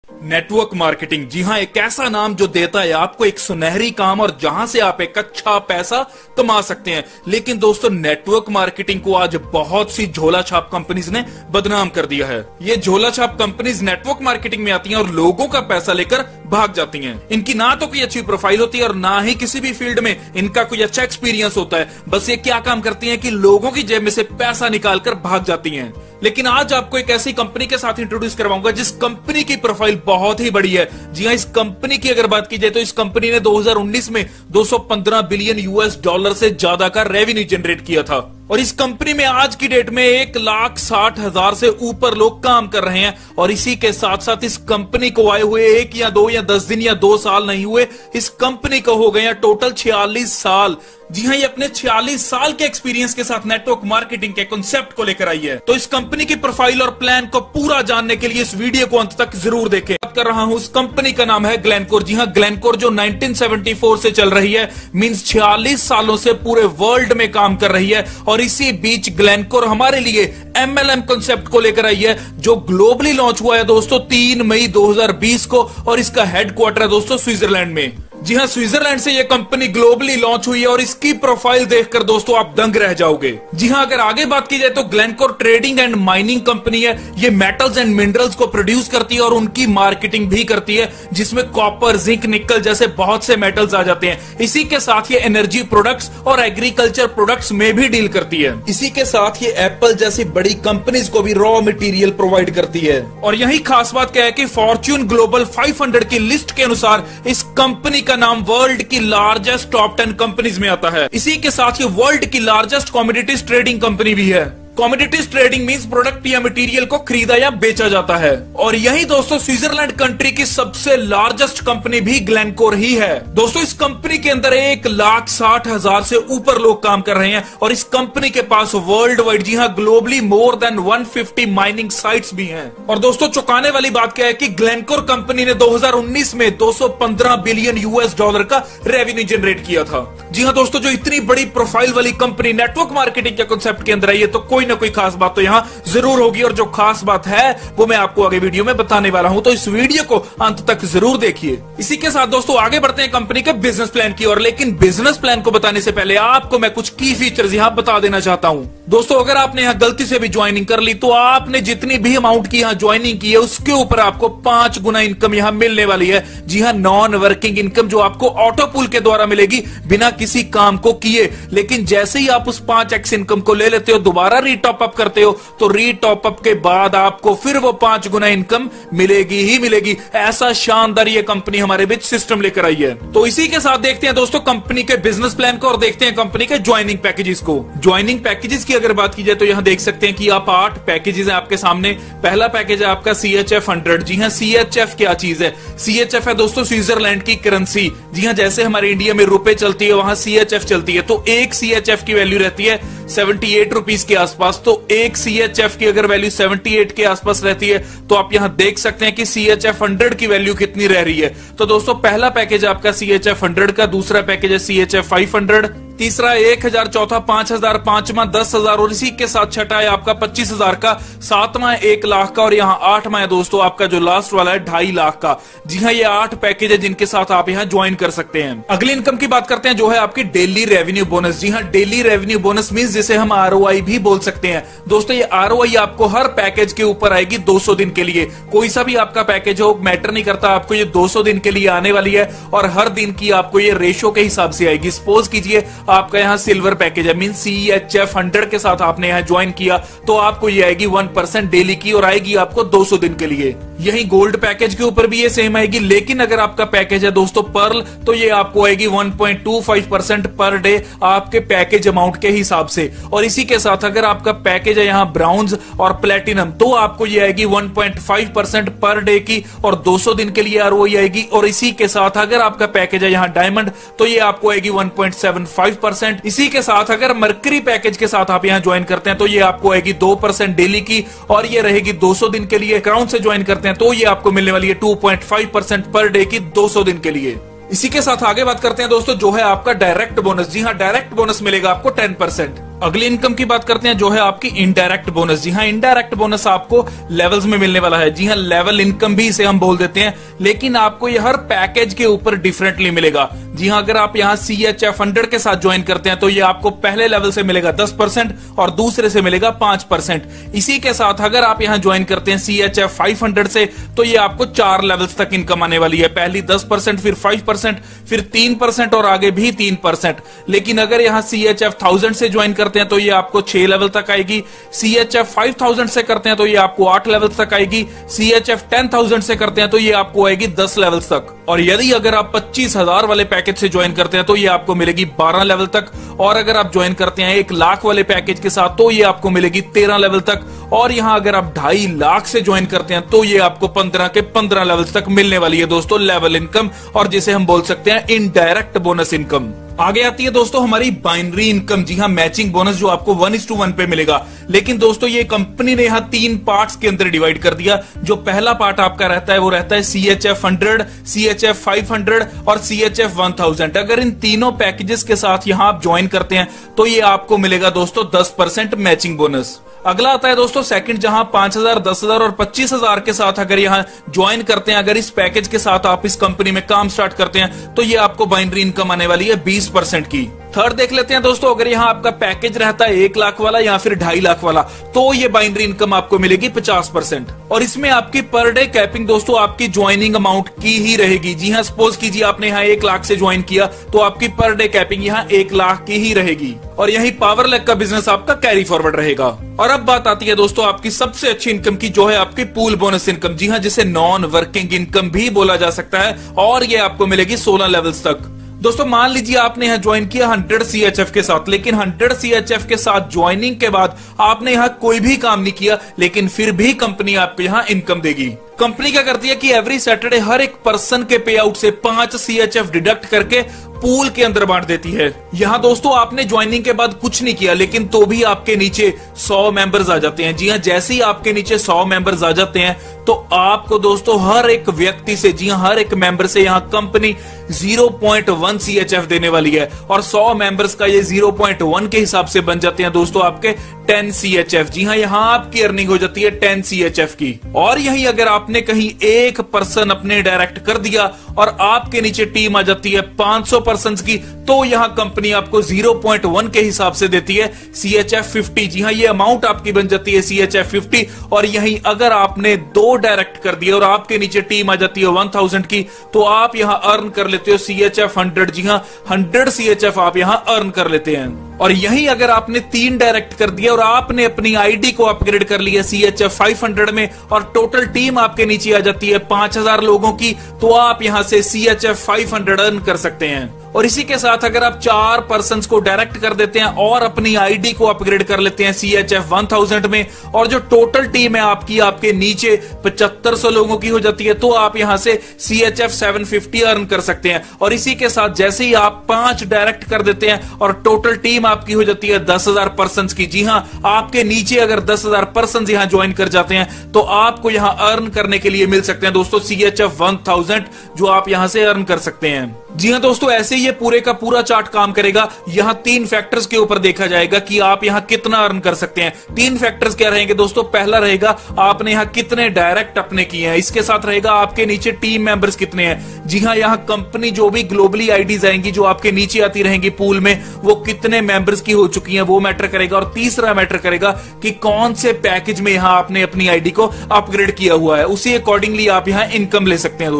Network marketing, जी हां, एक ऐसा नाम जो देता है आपको एक सुनहरी काम और जहां से आप एक अच्छा पैसा कमा सकते हैं। लेकिन दोस्तों, नेटवर्क मार्केटिंग को आज बहुत सी झोला छाप कंपनीज ने बदनाम कर दिया है। ये झोला छाप कंपनीज नेटवर्क मार्केटिंग में आती हैं और लोगों का पैसा लेकर भाग जाती हैं। इनकी ना तो कोई अच्छी प्रोफाइल होती है और ना ही किसी भी फील्ड में इनका कोई अच्छा एक्सपीरियंस होता है। बस ये क्या काम करती हैं कि लोगों की जेब में से पैसा निकालकर भाग जाती हैं। लेकिन आज आपको एक ऐसी कंपनी के साथ इंट्रोड्यूस करवाऊंगा जिस कंपनी की प्रोफाइल बहुत ही बड़ी है। जी हां, इस कंपनी की अगर बात की जाए तो इस कंपनी ने 2019 में 215 बिलियन यूएस डॉलर से ज्यादा का रेवेन्यू जनरेट किया था और इस कंपनी में आज की डेट में 1,60,000 से ऊपर लोग काम कर रहे हैं। और इसी के साथ साथ इस कंपनी को आए हुए 1 या 2 या 10 दिन या 2 साल नहीं हुए, इस कंपनी को हो गए टोटल 46 साल। जी हां, ये अपने 46 साल के एक्सपीरियंस के साथ नेटवर्क मार्केटिंग के कॉन्सेप्ट को लेकर आई है। तो इस कंपनी की प्रोफाइल और प्लान को पूरा जानने के लिए इस वीडियो को अंत तक जरूर देखें। बात कर रहा हूं, उस कंपनी का नाम है ग्लेनकोर। जी हां, ग्लेनकोर जो 1974 से चल रही है, मींस 46 सालों से पूरे वर्ल्ड में काम कर रही है। और इसी बीच ग्लेनकोर हमारे लिए एमएलएम कॉन्सेप्ट को लेकर आई है जो ग्लोबली लॉन्च हुआ है दोस्तों 3 मई 2020 को और इसका हेडक्वार्टर है दोस्तों स्विट्जरलैंड में। जी हां, स्विट्जरलैंड से ये कंपनी ग्लोबली लॉन्च हुई है और इसकी प्रोफाइल देखकर दोस्तों आप दंग रह जाओगे। जी हां, अगर आगे बात की जाए तो Glencore trading and mining company है। ये मेटल्स एंड मिनरल्स को प्रोड्यूस करती है और उनकी मार्केटिंग भी करती है, जिसमें कॉपर, जिंक, निकल जैसे बहुत से मेटल्स आ जाते हैं। इसी के साथ ये एनर्जी प्रोडक्ट्स और एग्रीकल्चर प्रोडक्ट्स में भी डील करती है। इसी के साथ ये एप्पल जैसी बड़ी कंपनीज को भी रॉ मटेरियल प्रोवाइड करती है। और यही खास बात क्या है कि फॉर्च्यून ग्लोबल 500 की लिस्ट के अनुसार इस कंपनी का नाम वर्ल्ड की लार्जेस्ट टॉप 10 कंपनीज में आता है। इसी के साथ ये वर्ल्ड की लार्जेस्ट कमोडिटीज ट्रेडिंग कंपनी भी है। कमोडिटीज ट्रेडिंग मींस प्रोडक्ट या मटेरियल को खरीदा या बेचा जाता है। और यही दोस्तों स्विट्जरलैंड कंट्री की सबसे लार्जेस्ट कंपनी भी ग्लेनकोर ही है। दोस्तों, इस कंपनी के अंदर 1,60,000 से ऊपर लोग काम कर रहे हैं और इस कंपनी के पास वर्ल्ड वाइड, जी हां, globally more than 150 mining sites भी हैं। और दोस्तों, चौंकाने वाली बात क्या है कि ग्लेनकोर कंपनी ने 2019 में 215 बिलियन यूएस डॉलर का रेवेन्यू जनरेट किया था। जी हां दोस्तों, जो इतनी बड़ी प्रोफाइल वाली कंपनी नेटवर्क मार्केटिंग के कॉन्सेप्ट के अंदर आई है तो कोई ना कोई खास बात तो यहां जरूर होगी और जो खास बात है वो मैं आपको आगे वीडियो में बताने वाला हूं, तो इस वीडियो को अंत तक जरूर देखिए। इसी के साथ दोस्तों आगे बढ़ते हैं कंपनी के बिजनेस प्लान की ओर। लेकिन बिजनेस प्लान को बताने से पहले आपको मैं कुछ की फीचर्स यहां बता देना चाहता हूं। दोस्तों, अगर आपने यहां गलती से भी ज्वाइनिंग कर ली तो आपने जितनी भी अमाउंट की यहां ज्वाइनिंग की है उसके ऊपर आपको 5 गुना इनकम यहां मिलने वाली है। जी हां, नॉन वर्किंग इनकम जो आपको ऑटो पुल के द्वारा मिलेगी बिना किसी काम को किए। लेकिन जैसे ही आप उस 5x इनकम को ले लेते हो, दोबारा रीटॉप अप करते हो, तो रीटॉप अप के बाद आपको फिर वो 5 गुना इनकम मिलेगी ही मिलेगी। ऐसा शानदार ये कंपनी हमारे बीच सिस्टम लेकर आई है। तो इसी के साथ देखते हैं दोस्तों कंपनी के बिजनेस प्लान को और देखते हैं कंपनी के ज्वाइनिंग पैकेजेस को। ज्वाइनिंग पैकेजेस की अगर बात की जाए तो यहां देख सकते हैं कि आप 8 पैकेजेस हैं आपके सामने। पहला पैकेज है आपका CHF 100। जी हां, CHF क्या चीज है? CHF है दोस्तों स्विट्जरलैंड की करेंसी। जी हां, जैसे हमारे इंडिया में रुपए चलती है वहां CHF चलती है। तो एक CHF की वैल्यू रहती है 78 रुपीस के आसपास। तो एक CHF की अगर वैल्यू 78 के आसपास रहती है तो आप यहां देख सकते हैं कि CHF 100 की वैल्यू कितनी रह रही है। तो दोस्तों, पहला पैकेज आपका CHF 100 का, दूसरा पैकेज है CHF 500, तीसरा 1,000, चौथा 5,000, पांचवा 10,000 और इसी के साथ छठा है आपका 25,000 का, सातवां 1 लाख का और यहाँ 8वां है दोस्तों आपका जो लास्ट वाला है 2.5 लाख का। जी हाँ, ये 8 पैकेज है जिनके साथ आप यहाँ ज्वाइन कर सकते हैं। अगली इनकम की बात करते हैं जो है आपकी डेली रेवेन्यू बोनस। जी हाँ, डेली रेवेन्यू बोनस मींस जिसे हम ROI भी बोल सकते हैं। दोस्तों, ये ROI आपको हर पैकेज के ऊपर आएगी 200 दिन के लिए। कोई सा भी आपका पैकेज हो मैटर नहीं करता, आपको ये 200 दिन के लिए आने वाली है और हर दिन की आपको ये रेशो के हिसाब से आएगी। सपोज कीजिए आपका यहाँ सिल्वर पैकेज है, मीन CHF 100 के साथ आपने यहाँ ज्वाइन किया तो आपको ये आएगी 1% डेली की और आएगी आपको 200 दिन के लिए। यही गोल्ड पैकेज के ऊपर भी ये सेम आएगी। लेकिन अगर आपका पैकेज है दोस्तों पर्ल तो ये आपको आएगी 1.25% पर डे आपके पैकेज अमाउंट के हिसाब से। और इसी के साथ अगर आपका पैकेज है यहाँ ब्राउन्ज और प्लेटिनम तो आपको ये आएगी 1.5% पर डे की और 200 दिन के लिए ROI आएगी। और इसी के साथ अगर आपका पैकेज है यहाँ डायमंड तो ये आपको आएगी 1.75%। इसी के साथ अगर मर्करी पैकेज के साथ आप यहाँ ज्वाइन करते हैं तो ये आपको आएगी 2% डेली की और ये रहेगी 200 दिन के लिए। क्राउन से ज्वाइन करते हैं तो ये आपको मिलने वाली है 2.5% पर डे की 200 दिन के लिए। इसी के साथ आगे बात करते हैं दोस्तों, जो है आपका डायरेक्ट बोनस। जी हाँ, डायरेक्ट बोनस मिलेगा आपको 10%। अगली इनकम की बात करते हैं, जो है आपकी इनडायरेक्ट बोनस। जी हाँ, इनडायरेक्ट बोनस आपको लेवल्स में मिलने वाला है। जी हाँ, लेवल इनकम भी इसे हम बोल देते हैं, लेकिन आपको ये हर पैकेज के ऊपर डिफरेंटली मिलेगा। जी हाँ, अगर आप यहाँ CHF 100 के साथ ज्वाइन करते हैं तो ये आपको पहले लेवल से मिलेगा 10% और दूसरे से मिलेगा 5%। इसी के साथ अगर आप यहाँ ज्वाइन करते हैं CHF 500 से तो ये आपको 4 लेवल्स तक इनकम आने वाली है। पहली 10%, फिर 5%, फिर 3% और आगे भी 3%। लेकिन अगर यहाँ CHF 1000 से ज्वाइन करते हैं तो ये आपको 6 लेवल तक आएगी। CHF 5000 से करते हैं तो ये आपको 8 लेवल तक आएगी। CHF 10000 से करते हैं तो ये आपको आएगी 10 लेवल तक। और यदि अगर आप 25,000 वाले पैकेज से ज्वाइन करते हैं तो ये आपको मिलेगी 12 लेवल तक। और अगर आप ज्वाइन करते हैं 1 लाख वाले पैकेज के साथ तो ये आपको मिलेगी 13 लेवल तक। और यहां अगर आप 2.5 लाख से ज्वाइन करते हैं तो ये आपको 15 के 15 लेवल तक मिलने वाली है दोस्तों लेवल इनकम, और जिसे हम बोल सकते हैं इनडायरेक्ट बोनस इनकम। आगे आती है दोस्तों हमारी बाइनरी इनकम। जी हाँ, मैचिंग बोनस, जो आपको 1:1 पे मिलेगा। लेकिन दोस्तों ये कंपनी ने यहाँ 3 पार्ट्स के अंदर डिवाइड कर दिया। जो पहला पार्ट आपका रहता है वो रहता है CHF 100, CHF 500 और CHF 1000। अगर इन तीनों पैकेजेस के साथ यहाँ आप ज्वाइन करते हैं तो ये आपको मिलेगा दोस्तों 10% मैचिंग बोनस। अगला आता है दोस्तों सेकंड, जहां 5,000, 10,000 और 25,000 के साथ अगर यहां ज्वाइन करते हैं, अगर इस पैकेज के साथ आप इस कंपनी में काम स्टार्ट करते हैं तो ये आपको बाइनरी इनकम आने वाली है 20% की। थर्ड देख लेते हैं दोस्तों, अगर यहाँ आपका पैकेज रहता है 1 लाख वाला या फिर 2.5 लाख वाला तो ये बाइनरी इनकम आपको मिलेगी 50%। और इसमें आपकी पर डे कैपिंग दोस्तों आपकी ज्वाइनिंग अमाउंट की ही रहेगी। जी हाँ, सपोज कीजिए आपने यहाँ 1 लाख से ज्वाइन किया तो आपकी पर डे कैपिंग यहाँ 1 लाख की ही रहेगी। और यही पावर लेग का बिजनेस आपका कैरी फॉरवर्ड रहेगा। और अब बात आती है दोस्तों आपकी सबसे अच्छी इनकम की, जो है आपकी पूल बोनस इनकम। जी हाँ, जिसे नॉन वर्किंग इनकम भी बोला जा सकता है, और ये आपको मिलेगी 16 लेवल्स तक। दोस्तों मान लीजिए आपने यहाँ ज्वाइन किया 100 CHF के साथ, लेकिन 100 CHF के साथ ज्वाइनिंग के बाद आपने यहाँ कोई भी काम नहीं किया, लेकिन फिर भी कंपनी आपको यहाँ इनकम देगी। कंपनी क्या करती है कि एवरी सैटरडे हर एक पर्सन के पे आउट से 5 CHF डिडक्ट करके पूल के अंदर बांट देती है। यहाँ दोस्तों आपने ज्वाइनिंग के बाद कुछ नहीं किया, लेकिन तो भी आपके नीचे 100 मेंबर्स आ जाते हैं। जी हाँ, जैसे ही आपके नीचे 100 मेंबर्स आ जाते हैं तो आपको दोस्तों हर एक व्यक्ति से, जी हाँ, हर एक मेंबर से यहाँ कंपनी 0.1 CHF देने वाली है। और 100 मेंबर्स का ये 0.1 के हिसाब से बन जाते हैं दोस्तों आपके 10 CHF। जी हाँ, यहाँ आपकी अर्निंग हो जाती है 10 CHF की। और यही अगर आपने कहीं एक पर्सन अपने डायरेक्ट कर दिया और आपके नीचे टीम आ जाती है 500 पर्सन की, तो यहाँ कंपनी आपको 0.1 के हिसाब से देती है CHF 50। जी हाँ, ये अमाउंट आपकी बन जाती है CHF 50। और यही अगर आपने 2 डायरेक्ट कर दिया और आपके नीचे टीम आ जाती है 1000 की, तो आप यहाँ अर्न कर लेते हो CHF 100। जी हाँ, 100 CHF आप यहाँ अर्न कर लेते हैं। और यही अगर आपने 3 डायरेक्ट कर दिया और आपने अपनी आईडी को अपग्रेड कर लिया CHF 500 में, और टोटल टीम आपके नीचे आ जाती है 5000 लोगों की, तो आप यहां से CHF 500 अर्न कर सकते हैं। और इसी के साथ अगर आप 4 पर्सन को डायरेक्ट कर देते हैं और अपनी आईडी को अपग्रेड कर लेते हैं CHF 1000 में, और जो टोटल टीम है आपकी आपके नीचे 7500 लोगों की हो जाती है, तो आप यहां से CHF 750 अर्न कर सकते हैं। और इसी के साथ जैसे ही आप 5 डायरेक्ट कर देते हैं और टोटल टीम आपकी हो जाती है 10,000 पर्सन की। जी हां, आपके नीचे अगर 10,000 पर्सन यहां ज्वाइन कर जाते हैं तो आपको यहां अर्न करने के लिए मिल सकते हैं दोस्तों CHF 1000, जो आप यहां से अर्न कर सकते हैं। जी हां दोस्तों, ऐसे ये पूरे का पूरा चार्ट काम करेगा। यहाँ 3 फैक्टर्स के ऊपर देखा जाएगा कि आप यहाँ कितना अर्न कर सकते हैं। 3 फैक्टर्स क्या रहेंगे दोस्तों? पहला रहेगा आपने यहाँ कितने डायरेक्ट अपने किए हैं, इसके साथ रहेगा आपके नीचे टीम मेंबर्स कितने हैं। जी हाँ, यहाँ कंपनी जो भी ग्लोबली आईडीज आएंगी जो आपके नीचे आती रहेंगी पूल में, वो कितने मेंबर्स की हो चुकी हैं वो मैटर करेगा। और तीसरा मैटर करेगा कि कौन से पैकेज में यहाँ आपने अपनी आईडी को अपग्रेड किया हुआ है, उसी अकॉर्डिंगली आप यहाँ इनकम ले सकते हैं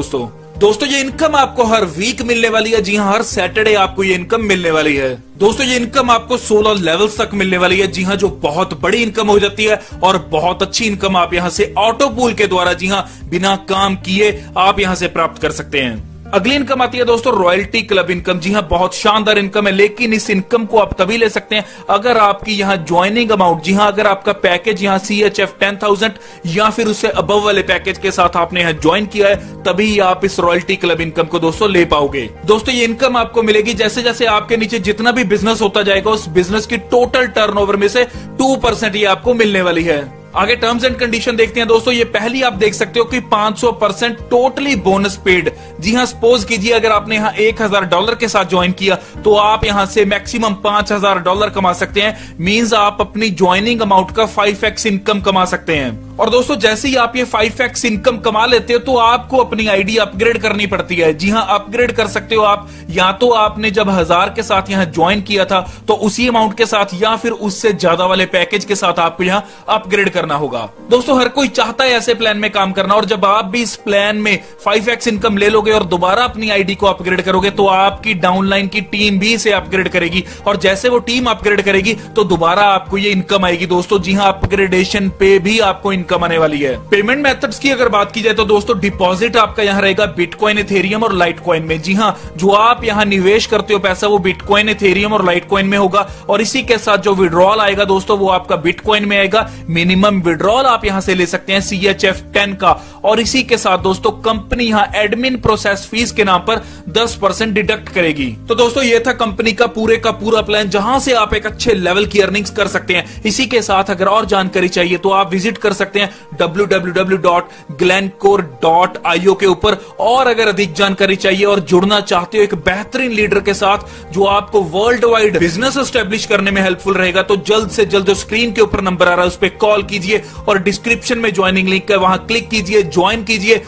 दोस्तों ये इनकम आपको हर वीक मिलने वाली है। जी हाँ, हर सैटरडे आपको ये इनकम मिलने वाली है। दोस्तों ये इनकम आपको 16 लेवल्स तक मिलने वाली है। जी हाँ, जो बहुत बड़ी इनकम हो जाती है, और बहुत अच्छी इनकम आप यहाँ से ऑटो पूल के द्वारा, जी हाँ, बिना काम किए आप यहाँ से प्राप्त कर सकते हैं। अगली इनकम आती है दोस्तों रॉयल्टी क्लब इनकम। जी हाँ, बहुत शानदार इनकम है, लेकिन इस इनकम को आप तभी ले सकते हैं अगर आपकी यहाँ ज्वाइनिंग अमाउंट, जी हाँ, अगर आपका पैकेज यहाँ CHF 10,000 या फिर उससे अबव वाले पैकेज के साथ आपने यहाँ ज्वाइन किया है, तभी आप इस रॉयल्टी क्लब इनकम को दोस्तों ले पाओगे। दोस्तों ये इनकम आपको मिलेगी जैसे जैसे आपके नीचे जितना भी बिजनेस होता जाएगा, उस बिजनेस की टोटल टर्नओवर में से 2% ये आपको मिलने वाली है। आगे टर्म्स एंड कंडीशन देखते हैं दोस्तों। ये पहली आप देख सकते हो कि 500% टोटली बोनस पेड, जी हाँ, सपोज कीजिए अगर आपने यहाँ $1000 के साथ ज्वाइन किया तो आप यहाँ से मैक्सिमम $5000 कमा सकते हैं। मींस आप अपनी ज्वाइनिंग अमाउंट का 5x इनकम कमा सकते हैं। और दोस्तों जैसे ही आप ये 5x इनकम कमा लेते हो तो आपको अपनी आईडी अपग्रेड करनी पड़ती है। जी हाँ, अपग्रेड कर सकते हो आप, या तो आपने जब 1000 के साथ यहाँ ज्वाइन किया था तो उसी अमाउंट के साथ, या फिर उससे ज्यादा वाले पैकेज के साथ आपको यहाँ अपग्रेड करना होगा। दोस्तों हर कोई चाहता है ऐसे प्लान में काम करना, और जब आप भी इस प्लान में 5x इनकम ले लोगे और दोबारा अपनी आईडी को अपग्रेड करोगे तो आपकी डाउनलाइन की टीम भी इसे अपग्रेड करेगी, और जैसे वो टीम अपग्रेड करेगी तो दोबारा आपको ये इनकम आएगी। दोस्तों जी हाँ, अपग्रेडेशन पे भी आपको इनकम आने वाली है। पेमेंट मेथड्स की अगर बात की जाए तो दोस्तों डिपॉजिट आपका यहाँ रहेगा बिटकॉइन, इथेरियम और लाइटकॉइन में। जी हाँ, जो आप यहाँ निवेश करते हो पैसा वो बिटकॉइन, इथेरियम और लाइटकॉइन में होगा, और इसी के साथ जो विड्रॉल आएगा दोस्तों वो आपका बिटकॉइन में आएगा। मिनिमम विड्रॉल आप यहाँ से ले सकते हैं CHF10 का, और इसी के साथ दोस्तों कंपनी यहाँ एडमिन प्रोसेस फीस के नाम पर 10% डिडक्ट करेगी। तो दोस्तों ये था कंपनी का पूरा प्लान, जहां से आप एक अच्छे लेवल की अर्निंग्स कर सकते हैं। इसी के साथ अगर और जानकारी चाहिए तो आप विजिट कर सकते हैं www.glencore.io के ऊपर। और अगर अधिक जानकारी चाहिए और जुड़ना चाहते हो एक बेहतरीन लीडर के साथ जो आपको वर्ल्ड वाइड बिजनेस एस्टेब्लिश करने में हेल्पफुल रहेगा, तो जल्द से जल्द जो स्क्रीन के ऊपर नंबर आ रहा है उस पर कॉल कीजिए, और डिस्क्रिप्शन में ज्वाइनिंग लिंक है वहां क्लिक कीजिए, ज्वाइन कीजिए।